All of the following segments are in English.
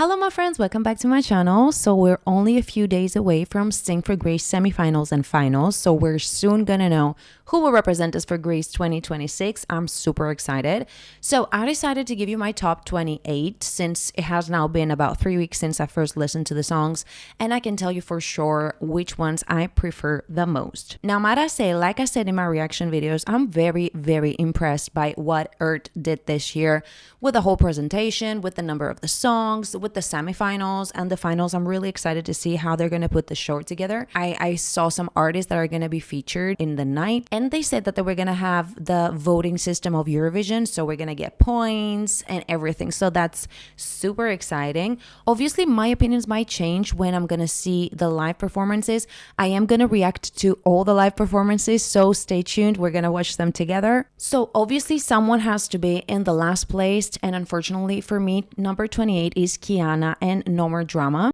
Hello my friends, welcome back to my channel. So we're only a few days away from Sing for Grace semifinals and finals. So we're soon gonna know who will represent us for Grace 2026. I'm super excited. So I decided to give you my top 28 since it has now been about 3 weeks since I first listened to the songs, and I can tell you for sure which ones I prefer the most. Now, might I say, like I said in my reaction videos, I'm very, very impressed by what Earth did this year with the whole presentation, with the number of the songs, with the semifinals and the finals. I'm really excited to see how they're going to put the show together. I saw some artists that are going to be featured in the night, and they said that they were going to have the voting system of Eurovision, so we're going to get points and everything. So that's super exciting. Obviously, my opinions might change when I'm going to see the live performances. I am going to react to all the live performances, so stay tuned. We're going to watch them together. So obviously, someone has to be in the last place, and unfortunately for me, number 28 is Kiana and No More Drama.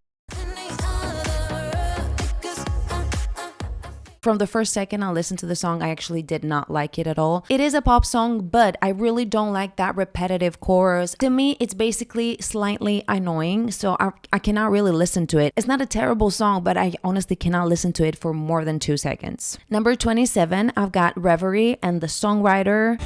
From the first second I listened to the song, I actually did not like it at all. It is a pop song, but I really don't like that repetitive chorus. To me, it's basically slightly annoying, so I cannot really listen to it. It's not a terrible song, but I honestly cannot listen to it for more than 2 seconds. Number 27, I've got Reverie and the songwriter.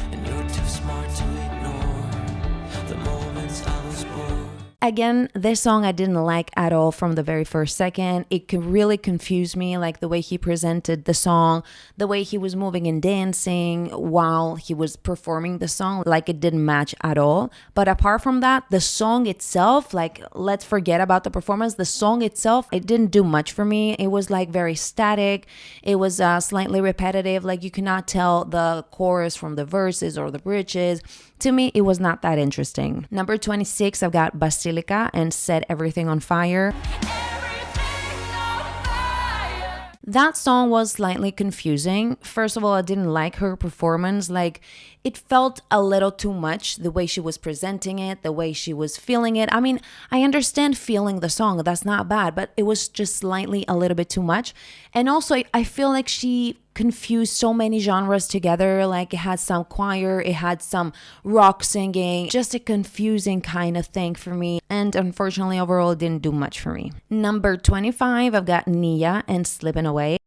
Again, this song I didn't like at all from the very first second. It could really confuse me, like the way he presented the song, the way he was moving and dancing while he was performing the song, like it didn't match at all. But apart from that, the song itself, like let's forget about the performance. The song itself, it didn't do much for me. It was like very static. It was slightly repetitive. Like you cannot tell the chorus from the verses or the bridges. To me, it was not that interesting. Number 26, I've got Basilica and Set Everything on Fire. That song was slightly confusing. First of all, I didn't like her performance. Like, it felt a little too much, the way she was presenting it, the way she was feeling it. I mean, I understand feeling the song, that's not bad, but it was just slightly a little bit too much. And also, I feel like she confused so many genres together. Like it had some choir, it had some rock singing, just a confusing kind of thing for me. And unfortunately, overall, it didn't do much for me. Number 25, I've got Nia and Slipping Away.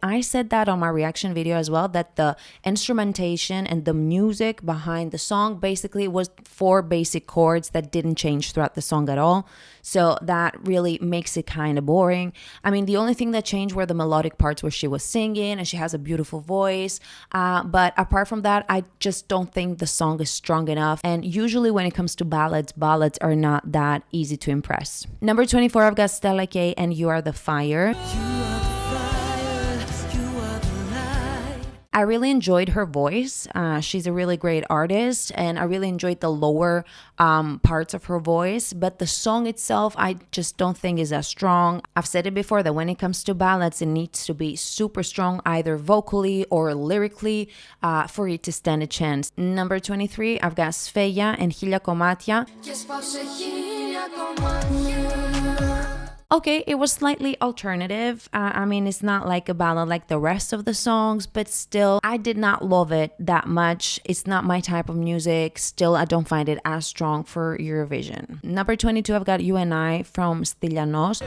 I said that on my reaction video as well, that the instrumentation and the music behind the song basically was 4 basic chords that didn't change throughout the song at all. So that really makes it kind of boring. I mean, the only thing that changed were the melodic parts where she was singing and she has a beautiful voice. But apart from that, I just don't think the song is strong enough. And usually when it comes to ballads are not that easy to impress. Number 24, I've got Stella K and You Are the Fire. I really enjoyed her voice. She's a really great artist, and I really enjoyed the lower parts of her voice. But the song itself, I just don't think is as strong. I've said it before that when it comes to ballads, it needs to be super strong, either vocally or lyrically, for it to stand a chance. Number 23, I've got Sfeya and Hila Komatia. Okay, it was slightly alternative. I mean, it's not like a ballad like the rest of the songs, but still, I did not love it that much. It's not my type of music. Still, I don't find it as strong for Eurovision. Number 22, I've got You and I from Stylianos.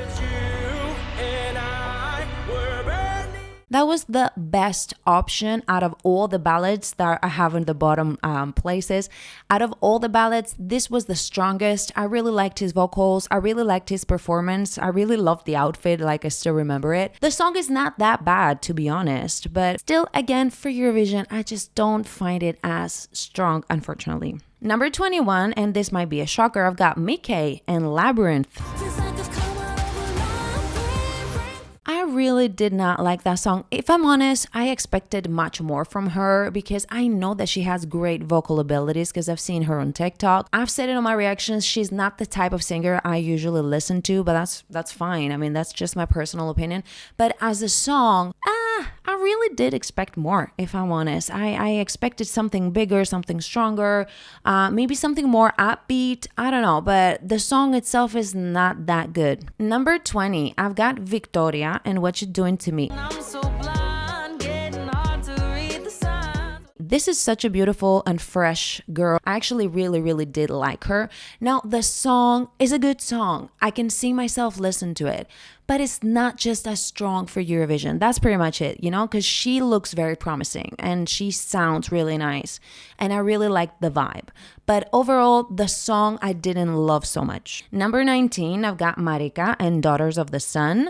That was the best option out of all the ballads that I have in the bottom places. Out of all the ballads, this was the strongest. I really liked his vocals. I really liked his performance. I really loved the outfit, like I still remember it. The song is not that bad, to be honest, but still, again, for Eurovision, I just don't find it as strong, unfortunately. Number 21, and this might be a shocker, I've got Mickey and Labyrinth. I really did not like that song. If I'm honest, I expected much more from her because I know that she has great vocal abilities because I've seen her on TikTok. I've said it on my reactions. She's not the type of singer I usually listen to, but that's fine. I mean, that's just my personal opinion. But as a song, I really did expect more, if I'm honest. I expected something bigger, something stronger, maybe something more upbeat. I don't know, but the song itself is not that good. Number 20, I've got Victoria and What You Doing to Me. This is such a beautiful and fresh girl. I actually really, really did like her. Now, the song is a good song. I can see myself listen to it, but it's not just as strong for Eurovision. That's pretty much it, because she looks very promising and she sounds really nice. And I really like the vibe. But overall, the song I didn't love so much. Number 19, I've got Marika and Daughters of the Sun.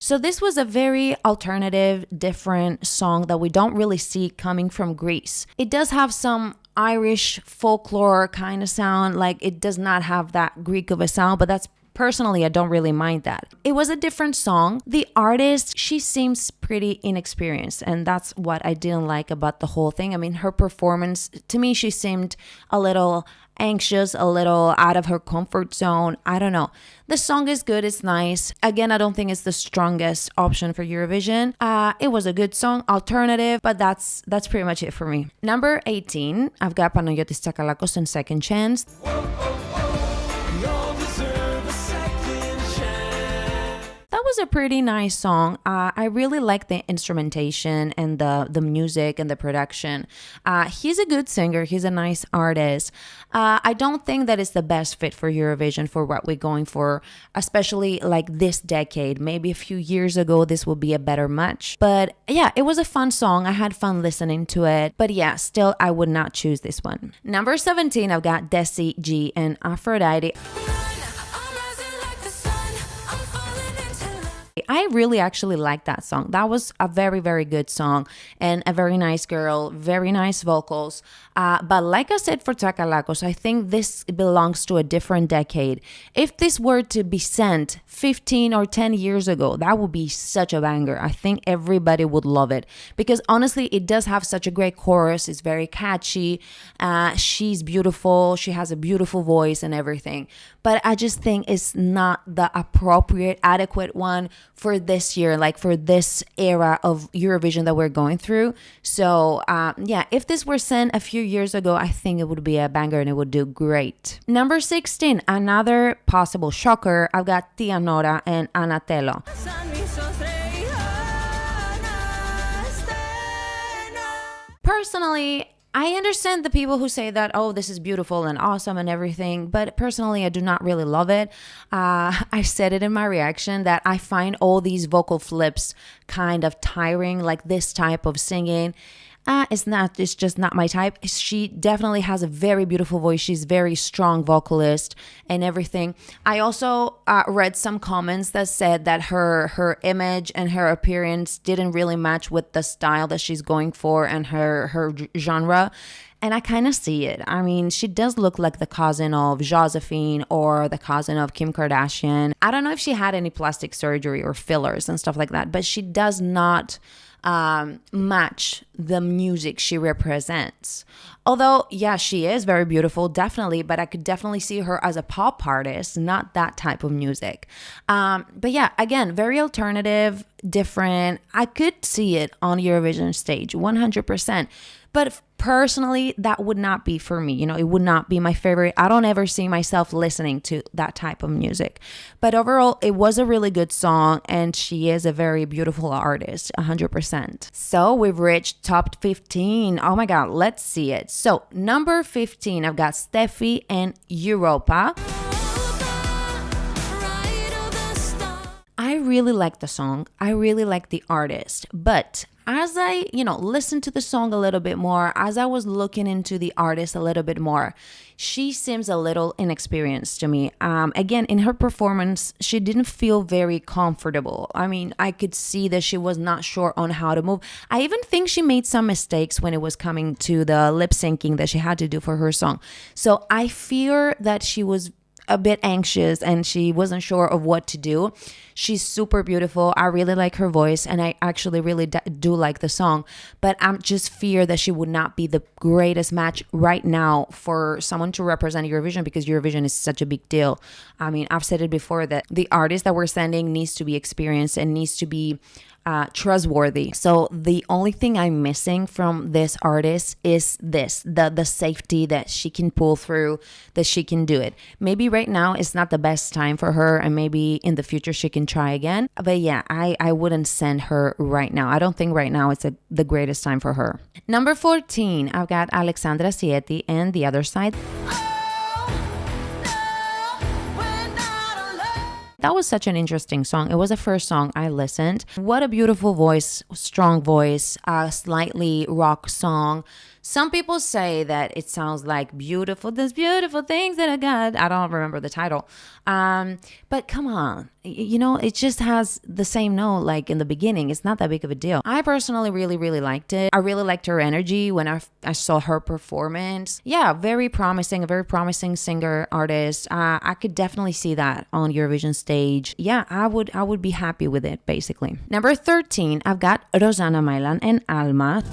So this was a very alternative, different song that we don't really see coming from Greece. It does have some Irish folklore kind of sound, like it does not have that Greek of a sound, but that's personally, I don't really mind that. It was a different song. The artist, she seems pretty inexperienced, and that's what I didn't like about the whole thing. I mean, her performance, to me, she seemed a little anxious, a little out of her comfort zone. I don't know. The song is good, it's nice. Again, I don't think it's the strongest option for Eurovision. It was a good song, alternative, but that's pretty much it for me. Number 18, I've got Panayotis Tsakalakos and Second Chance. That was a pretty nice song. I really like the instrumentation and the music and the production. He's a good singer. He's a nice artist. I don't think that it's the best fit for Eurovision for what we're going for, especially like this decade. Maybe a few years ago, this would be a better match. But yeah, it was a fun song. I had fun listening to it. But yeah, still, I would not choose this one. Number 17, I've got Desi G and Aphrodite. I really actually like that song. That was a very, very good song and a very nice girl, very nice vocals. But like I said for Tsakalakos, I think this belongs to a different decade. If this were to be sent 15 or 10 years ago, that would be such a banger. I think everybody would love it because honestly, it does have such a great chorus. It's very catchy. She's beautiful. She has a beautiful voice and everything. But I just think it's not the appropriate, adequate one for this year, like for this era of Eurovision that we're going through. So yeah, if this were sent a few years ago, I think it would be a banger and it would do great. Number 16, another possible shocker. I've got Tia Nora and Anatelo. Personally, I understand the people who say that, oh, this is beautiful and awesome and everything, but personally, I do not really love it. I said it in my reaction that I find all these vocal flips kind of tiring, like this type of singing. It's just not my type. She definitely has a very beautiful voice. She's very strong vocalist and everything. I also read some comments that said that her image and her appearance didn't really match with the style that she's going for and her genre. And I kind of see it. I mean, she does look like the cousin of Josephine or the cousin of Kim Kardashian. I don't know if she had any plastic surgery or fillers and stuff like that, but she does not match the music she represents. Although, yeah, she is very beautiful, definitely, but I could definitely see her as a pop artist, not that type of music. But yeah, again, very alternative, different. I could see it on Eurovision stage, 100%. But personally, that would not be for me. It would not be my favorite. I don't ever see myself listening to that type of music. But overall, it was a really good song and she is a very beautiful artist, 100%. So we've reached top 15. Oh my God, let's see it. So number 15, I've got Steffi and Europa. I really like the song. I really like the artist. But as I, listened to the song a little bit more, as I was looking into the artist a little bit more, she seems a little inexperienced to me. Again, in her performance, she didn't feel very comfortable. I mean, I could see that she was not sure on how to move. I even think she made some mistakes when it was coming to the lip syncing that she had to do for her song. So I fear that she was a bit anxious and she wasn't sure of what to do. She's super beautiful. I really like her voice and I actually really do like the song, but I'm just fear that she would not be the greatest match right now for someone to represent Eurovision because Eurovision is such a big deal. I mean, I've said it before that the artist that we're sending needs to be experienced and needs to be trustworthy. So the only thing I'm missing from this artist is the safety that she can pull through, that she can do it. Maybe right now it's not the best time for her, and maybe in the future she can try again. But yeah, I wouldn't send her right now. I don't think right now it's the greatest time for her. Number 14, I've got Alexandra Sietti and The Other Side. That was such an interesting song. It was the first song I listened. What a beautiful voice, strong voice, a slightly rock song. Some people say that it sounds like there's beautiful things that I got. I don't remember the title. But come on, it just has the same note like in the beginning. It's not that big of a deal. I personally really, really liked it. I really liked her energy when I saw her performance. Yeah, a very promising singer, artist. I could definitely see that on Eurovision stage. Yeah, I would be happy with it, basically. Number 13, I've got Rosanna Mailan and Alma.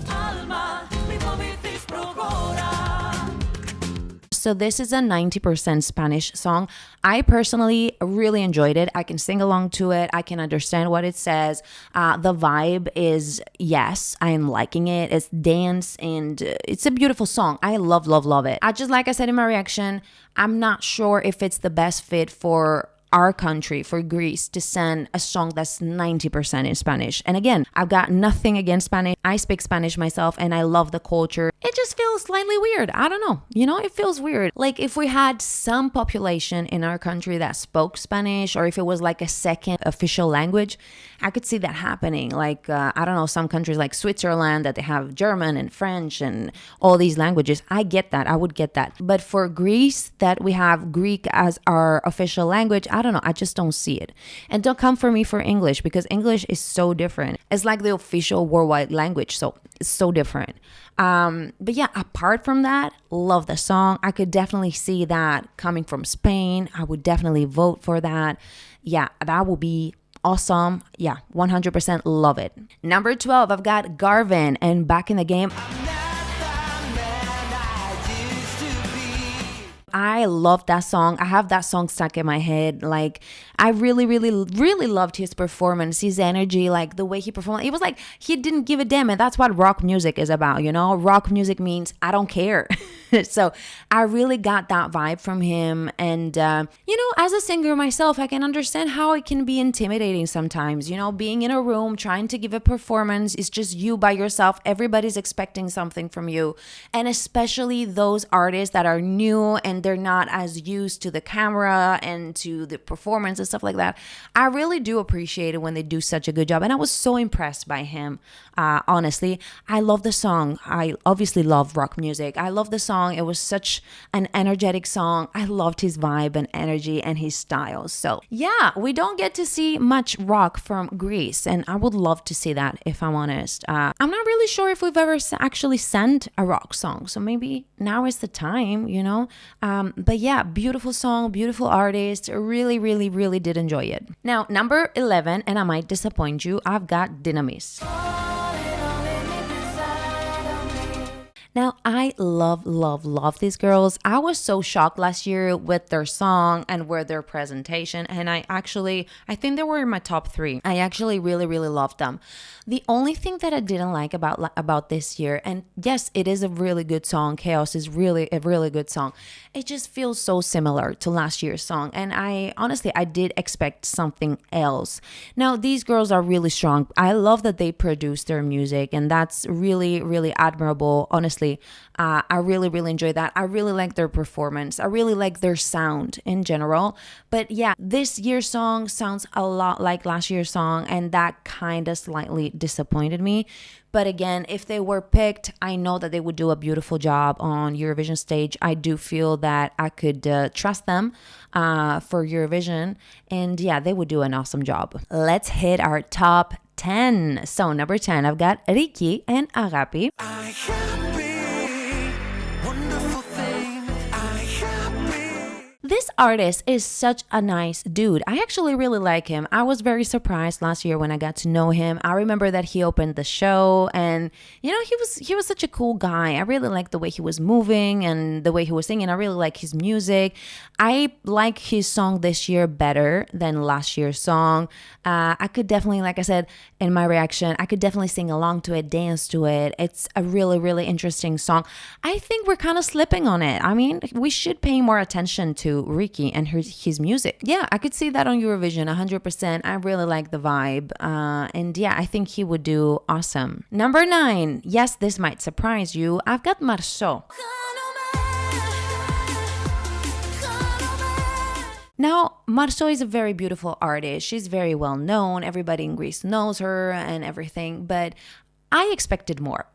So this is a 90% Spanish song. I personally really enjoyed it. I can sing along to it. I can understand what it says. The vibe is, yes, I am liking it. It's dance and it's a beautiful song. I love, love, love it. Like I said in my reaction, I'm not sure if it's the best fit for our country, for Greece, to send a song that's 90% in Spanish. And again, I've got nothing against Spanish. I speak Spanish myself and I love the culture. It just feels slightly weird. I don't know. It feels weird. Like if we had some population in our country that spoke Spanish, or if it was like a second official language, I could see that happening. Like, I don't know, some countries like Switzerland that they have German and French and all these languages. I get that. I would get that. But for Greece, that we have Greek as our official language, I don't know. I just don't see it. And don't come for me for English, because English is so different. It's like the official worldwide language. So it's so different. But yeah, apart from that, love the song. I could definitely see that coming from Spain. I would definitely vote for that. Yeah, that would be awesome. Yeah, 100% love it. Number 12, I've got Garvin and Back in the Game. I love that song. I have that song stuck in my head. Like, I really, really, really loved his performance, his energy, like the way he performed. It was like he didn't give a damn. And that's what rock music is about, Rock music means I don't care. So I really got that vibe from him. And, as a singer myself, I can understand how it can be intimidating sometimes, being in a room, trying to give a performance. It's just you by yourself. Everybody's expecting something from you. And especially those artists that are new and they're not as used to the camera and to the performance and stuff like that. I really do appreciate it when they do such a good job. And I was so impressed by him. Honestly, I love the song. I obviously love rock music. I love the song. It was such an energetic song. I loved his vibe and energy and his style. So yeah, we don't get to see much rock from Greece. And I would love to see that, if I'm honest. I'm not really sure if we've ever actually sent a rock song. So maybe now is the time, But yeah, beautiful song, beautiful artist. Really, really, really did enjoy it. Now, number 11, and I might disappoint you, I've got Dynamis. Now, I love, love, love these girls. I was so shocked last year with their song and with their presentation. And I think they were in my top 3. I actually really, really loved them. The only thing that I didn't like about this year, and yes, it is a really good song. Chaos is really a really good song. It just feels so similar to last year's song. And I did expect something else. Now, these girls are really strong. I love that they produce their music, and that's really, really admirable. Honestly, I really, really enjoy that. I really like their performance. I really like their sound in general. But yeah, this year's song sounds a lot like last year's song, and that kind of slightly disappointed me. But again, if they were picked, I know that they would do a beautiful job on Eurovision stage. I do feel that I could trust them for Eurovision. And yeah, they would do an awesome job. Let's hit our top 10. So number 10, I've got Ricky and Agapi. This artist is such a nice dude. I actually really like him. I was very surprised last year when I got to know him. I remember that he opened the show, and he was such a cool guy. I really liked the way he was moving and the way he was singing. I really like his music. I like his song this year better than last year's song. I could definitely, like I said in my reaction, I could definitely sing along to it, dance to it. It's a really, really interesting song. I think we're kind of slipping on it. I mean, we should pay more attention to Ricky and his music. Yeah, I could see that on Eurovision 100%. I really like the vibe. And yeah, I think he would do awesome. Number 9. Yes, this might surprise you. I've got Marceau. Now, Marceau is a very beautiful artist. She's very well known. Everybody in Greece knows her and everything. But I expected more,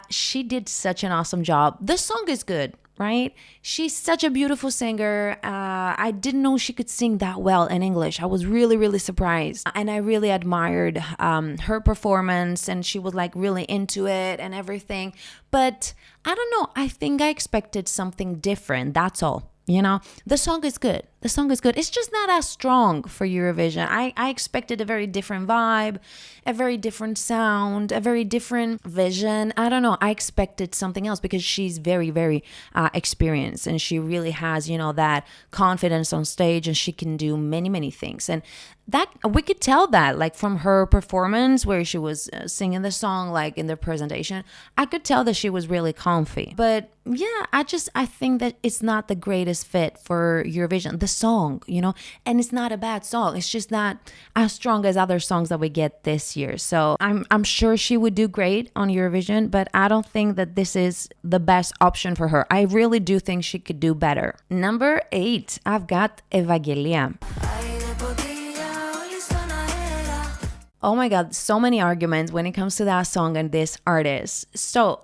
She did such an awesome job. The song is good, right? She's such a beautiful singer. I didn't know she could sing that well in English. I was really, really surprised. And I really admired her performance, and she was like really into it and everything. But I don't know. I think I expected something different. That's all. The song is good. The song is good. It's just not as strong for Eurovision. I expected a very different vibe, a very different sound, a very different vision. I don't know. I expected something else because she's very, very experienced, and she really has, that confidence on stage, and she can do many, many things. And that we could tell that, like, from her performance where she was singing the song, like in the presentation, I could tell that she was really comfy. But yeah, I think that it's not the greatest fit for Eurovision. The song, and it's not a bad song. It's just not as strong as other songs that we get this year. So I'm sure she would do great on Eurovision, but I don't think that this is the best option for her. I really do think she could do better. Number 8, I've got Evangelia. Oh my God, so many arguments when it comes to that song and this artist. So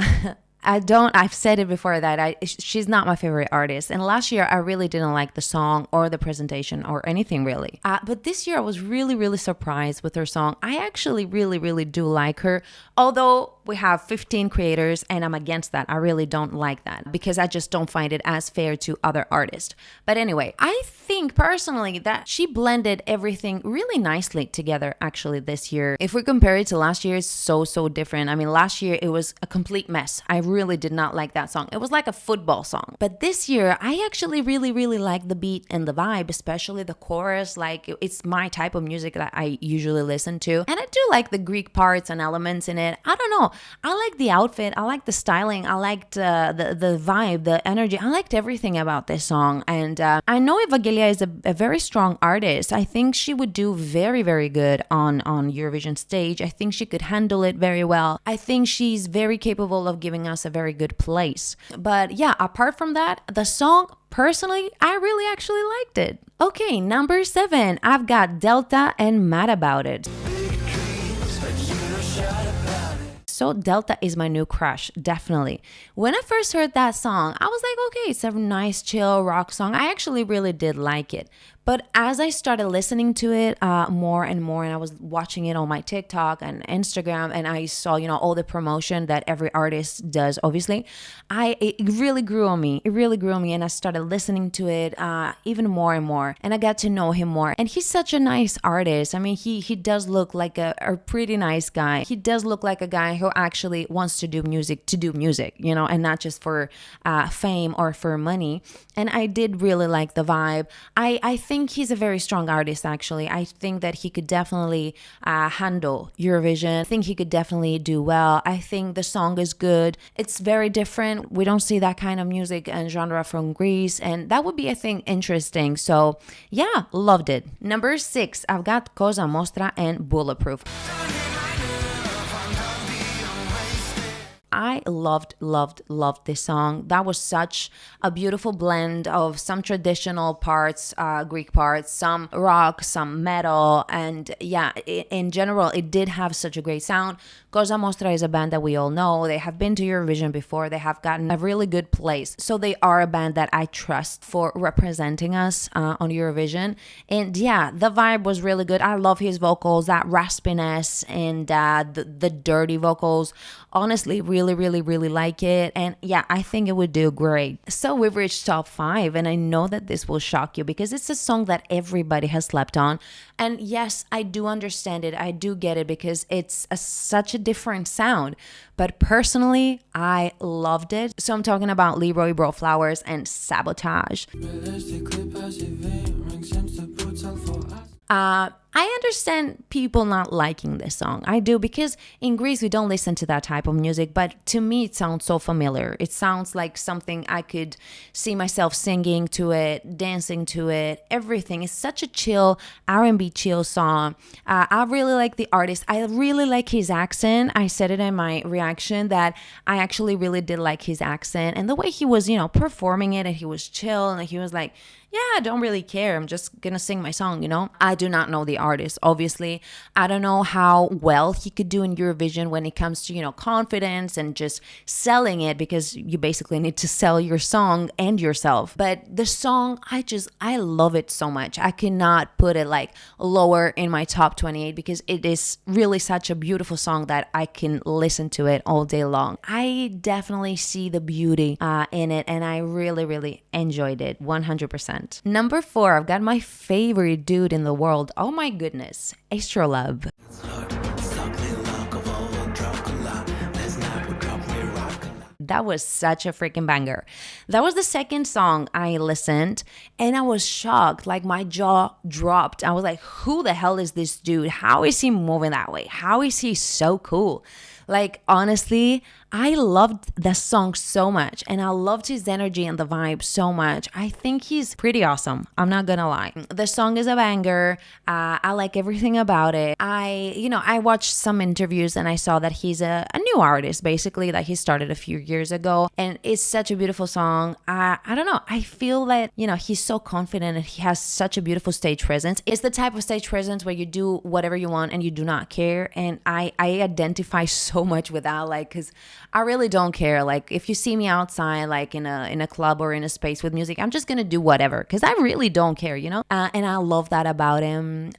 I've said it before that she's not my favorite artist. And last year, I really didn't like the song or the presentation or anything really. But this year, I was really, really surprised with her song. I actually really, really do like her. Although we have 15 creators and I'm against that. I really don't like that because I just don't find it as fair to other artists. But anyway, I think personally that she blended everything really nicely together actually this year. If we compare it to last year, it's so different. I mean, last year it was a complete mess. I really did not like that song. It was like a football song. But this year, I actually really, really like the beat and the vibe, especially the chorus. Like, it's my type of music that I usually listen to. And I do like the Greek parts and elements in it. I don't know. I like the outfit. I like the styling. I liked the vibe, the energy. I liked everything about this song. And I know Evangelia is a very strong artist. I think she would do very, very good on Eurovision stage. I think she could handle it very well. I think she's very capable of giving us a very good place. But yeah, apart from that, the song, personally, I really actually liked it. Okay, number 7, I've got Delta and Mad About It. So Delta is my new crush, definitely. When I first heard that song, I was like, okay, it's a nice, chill rock song. I actually really did like it. But as I started listening to it more and more, and I was watching it on my TikTok and Instagram, and I saw, all the promotion that every artist does, obviously, it really grew on me. It really grew on me, and I started listening to it even more and more, and I got to know him more. And he's such a nice artist. I mean, he does look like a pretty nice guy. He does look like a guy who actually wants to do music, and not just for fame or for money. And I did really like the vibe. I think he's a very strong artist, actually. I think that he could definitely handle Eurovision. I think he could definitely do well. I think the song is good. It's very different. We don't see that kind of music and genre from Greece, and that would be, I think, interesting. So yeah, loved it. Number 6, I've got Cosa Mostra and Bulletproof. I loved this song. That was such a beautiful blend of some traditional parts, Greek parts, some rock, some metal, and yeah, in general, it did have such a great sound. Cosa Mostra is a band that we all know. They have been to Eurovision before. They have gotten a really good place. So they are a band that I trust for representing us on Eurovision. And yeah, the vibe was really good. I love his vocals, that raspiness and the dirty vocals. Honestly, really really, really, really like it. And yeah, I think it would do great. So we've reached top 5, and I know that this will shock you because it's a song that everybody has slept on. And yes, I do understand it. I do get it because it's such a different sound. But personally, I loved it. So I'm talking about Leroy Bro Flowers and Sabotage. I understand people not liking this song. I do, because in Greece we don't listen to that type of music, but to me it sounds so familiar. It sounds like something I could see myself singing to it, dancing to it, everything. It's such a chill, R&B chill song. I really like the artist. I really like his accent. I said it in my reaction that I actually really did like his accent and the way he was, performing it, and he was chill and he was like, yeah, I don't really care. I'm just gonna sing my song. I do not know the artist, obviously. I don't know how well he could do in Eurovision when it comes to, confidence and just selling it, because you basically need to sell your song and yourself. But the song, I love it so much. I cannot put it like lower in my top 28 because it is really such a beautiful song that I can listen to it all day long. I definitely see the beauty in it, and I really, really enjoyed it 100%. Number 4, I've got my favorite dude in the world. Oh my goodness, Astrolab. That was such a freaking banger. That was the second song I listened, and I was shocked. Like, my jaw dropped. I was like, who the hell is this dude? How is he moving that way? How is he so cool? Like, honestly, I loved the song so much, and I loved his energy and the vibe so much. I think he's pretty awesome. I'm not gonna lie. The song is a banger. I like everything about it. I watched some interviews and I saw that he's a new artist, basically, that he started a few years ago, and it's such a beautiful song. I don't know. I feel that, he's so confident and he has such a beautiful stage presence. It's the type of stage presence where you do whatever you want and you do not care, and I identify so much with that, like, because I really don't care. Like, if you see me outside, like in a club or in a space with music, I'm just gonna do whatever because I really don't care, and I love that about him.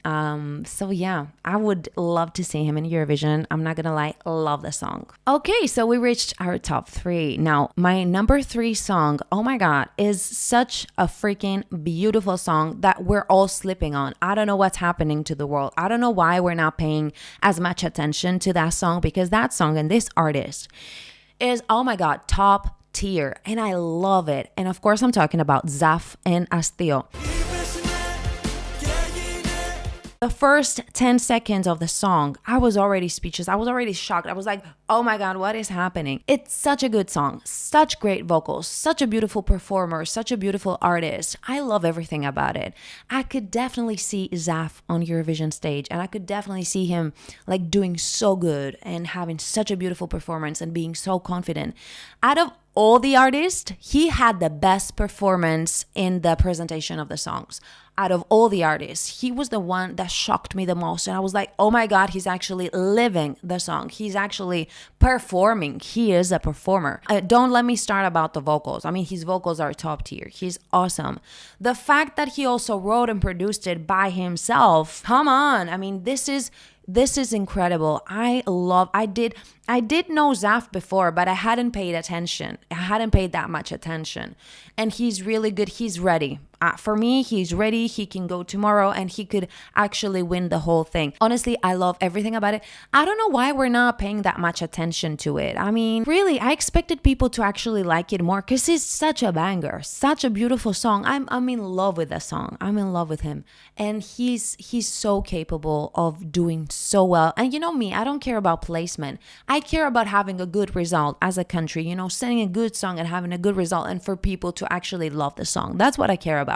So yeah, I would love to see him in Eurovision. I'm not gonna lie, love the song. Okay, so we reached our top 3. Now, my number 3 song, oh my god, is such a freaking beautiful song that we're all sleeping on. I don't know what's happening to the world. I don't know why we're not paying as much attention to that song, because that song and this artist is, oh my god, top tier, and I love it. And of course, I'm talking about Zaf and Astio. The first 10 seconds of the song, I was already speechless. I was already shocked. I was like, oh my god, what is happening? It's such a good song, such great vocals, such a beautiful performer, such a beautiful artist. I love everything about it. I could definitely see Zaf on Eurovision stage, and I could definitely see him like doing so good and having such a beautiful performance and being so confident. Out of all the artists, he had the best performance in the presentation of the songs. Out of all the artists, he was the one that shocked me the most. And I was like, oh my god, he's actually living the song. He's actually performing. He is a performer. Don't let me start about the vocals. I mean, his vocals are top tier. He's awesome. The fact that he also wrote and produced it by himself, come on. I mean, this is incredible. I did know Zaf before, but I hadn't paid attention. I hadn't paid that much attention. And he's really good. He's ready. For me, he's ready. He can go tomorrow and he could actually win the whole thing. Honestly, I love everything about it. I don't know why we're not paying that much attention to it. I mean, really, I expected people to actually like it more because it's such a banger, such a beautiful song. I'm in love with the song. I'm in love with him. And he's so capable of doing so well. And you know me, I don't care about placement. I care about having a good result as a country, sending a good song and having a good result, and for people to actually love the song. That's what I care about.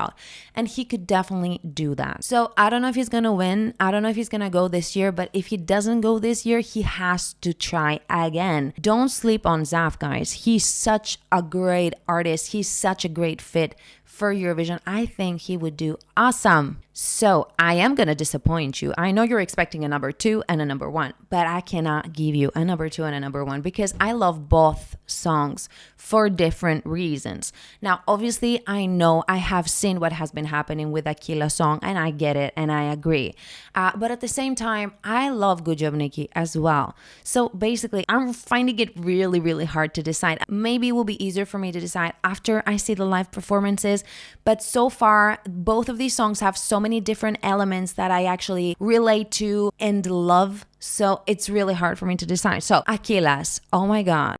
And he could definitely do that. So I don't know if he's gonna win. I don't know if he's gonna go this year, but if he doesn't go this year, he has to try again. Don't sleep on Zaf, guys. He's such a great artist. He's such a great fit for Eurovision. I think he would do awesome. So I am going to disappoint you. I know you're expecting a number 2 and a number 1, but I cannot give you a number 2 and a number 1 because I love both songs for different reasons. Now, obviously, I know I have seen what has been happening with Aquila's song, and I get it, and I agree. But at the same time, I love Good Job Nikki as well. So basically, I'm finding it really, really hard to decide. Maybe it will be easier for me to decide after I see the live performances. But so far, both of these songs have so many different elements that I actually relate to and love. So it's really hard for me to decide. So Aquila's, oh my God.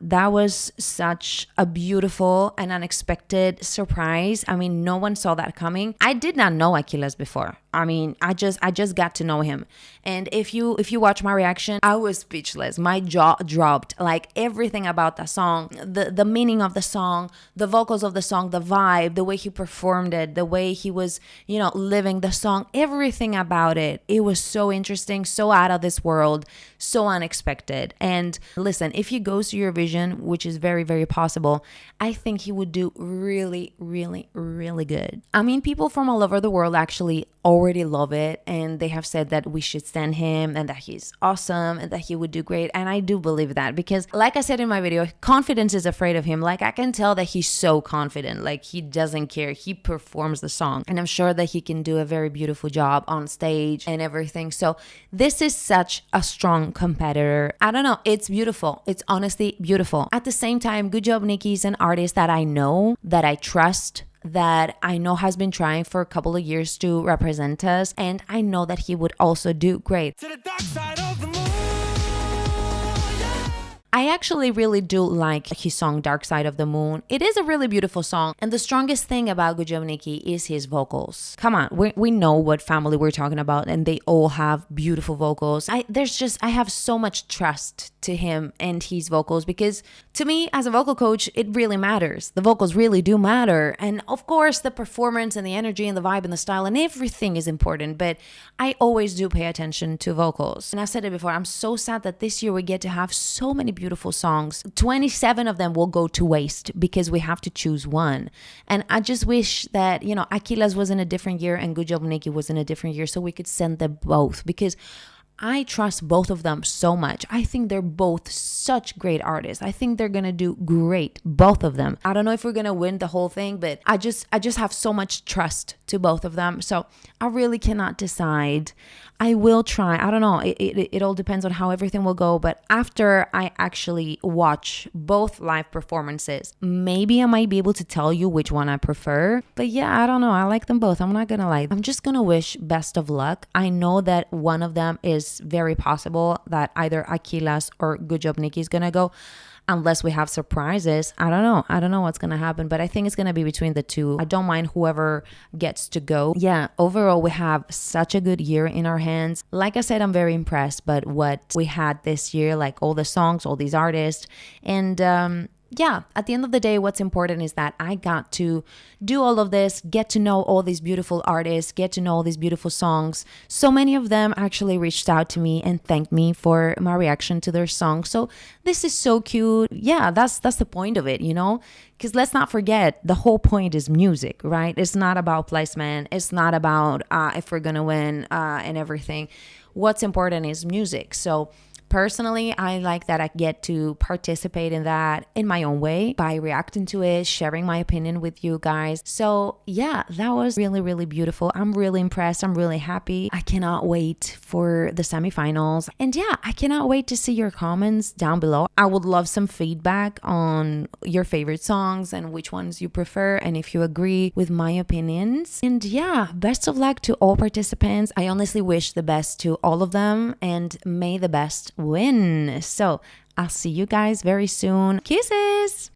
That was such a beautiful and unexpected surprise. I mean, no one saw that coming. I did not know Aquila's before. I mean, I just got to know him. And if you watch my reaction, I was speechless. My jaw dropped. Like everything about the song, the meaning of the song, the vocals of the song, the vibe, the way he performed it, the way he was, living the song, everything about it. It was so interesting, so out of this world, so unexpected. And listen, if he goes to Eurovision, which is very, very possible, I think he would do really, really, really good. I mean, people from all over the world actually already love it, and they have said that we should send him and that he's awesome and that he would do great. And I do believe that because, like I said in my video, confidence is afraid of him. Like I can tell that he's so confident, like he doesn't care. He performs the song, and I'm sure that he can do a very beautiful job on stage and everything. So this is such a strong competitor. I don't know, it's beautiful. It's honestly beautiful. At the same time, Good Job Nikki is an artist that I know, that I trust, that I know has been trying for a couple of years to represent us, and I know that he would also do great. To the dark side of the moon. I actually really do like his song Dark Side of the Moon. It is a really beautiful song, and the strongest thing about Good Job Nikki is his vocals. Come on, we know what family we're talking about, and they all have beautiful vocals. I have so much trust to him and his vocals, because to me as a vocal coach, it really matters. The vocals really do matter, and of course the performance and the energy and the vibe and the style and everything is important, but I always do pay attention to vocals. And I said it before, I'm so sad that this year we get to have so many beautiful songs. 27 of them will go to waste because we have to choose one. And I just wish that, Aquila's was in a different year and Good Job Nikki was in a different year, so we could send them both, because I trust both of them so much. I think they're both such great artists. I think they're gonna do great, both of them. I don't know if we're gonna win the whole thing, but I just have so much trust to both of them. So I really cannot decide. I will try. I don't know. It all depends on how everything will go. But after I actually watch both live performances, maybe I might be able to tell you which one I prefer. But yeah, I don't know. I like them both. I'm not gonna lie. I'm just gonna wish best of luck. I know that one of them is very possible that either Aquila's or Good Job Nikki is gonna go, unless we have surprises. I don't know what's gonna happen, but I think it's gonna be between the two. I don't mind whoever gets to go. Yeah, overall we have such a good year in our hands. Like I said, I'm very impressed by what we had this year, like all the songs, all these artists, and yeah, at the end of the day, what's important is that I got to do all of this, get to know all these beautiful artists, get to know all these beautiful songs. So many of them actually reached out to me and thanked me for my reaction to their song. So this is so cute. Yeah, that's the point of it, Because let's not forget, the whole point is music, right? It's not about placement. It's not about if we're going to win and everything. What's important is music. So personally, I like that I get to participate in that in my own way by reacting to it, sharing my opinion with you guys. So yeah, that was really, really beautiful. I'm really impressed. I'm really happy. I cannot wait for the semifinals. And yeah, I cannot wait to see your comments down below. I would love some feedback on your favorite songs and which ones you prefer, and if you agree with my opinions. And yeah, best of luck to all participants. I honestly wish the best to all of them, and may the best win. So I'll see you guys very soon. Kisses!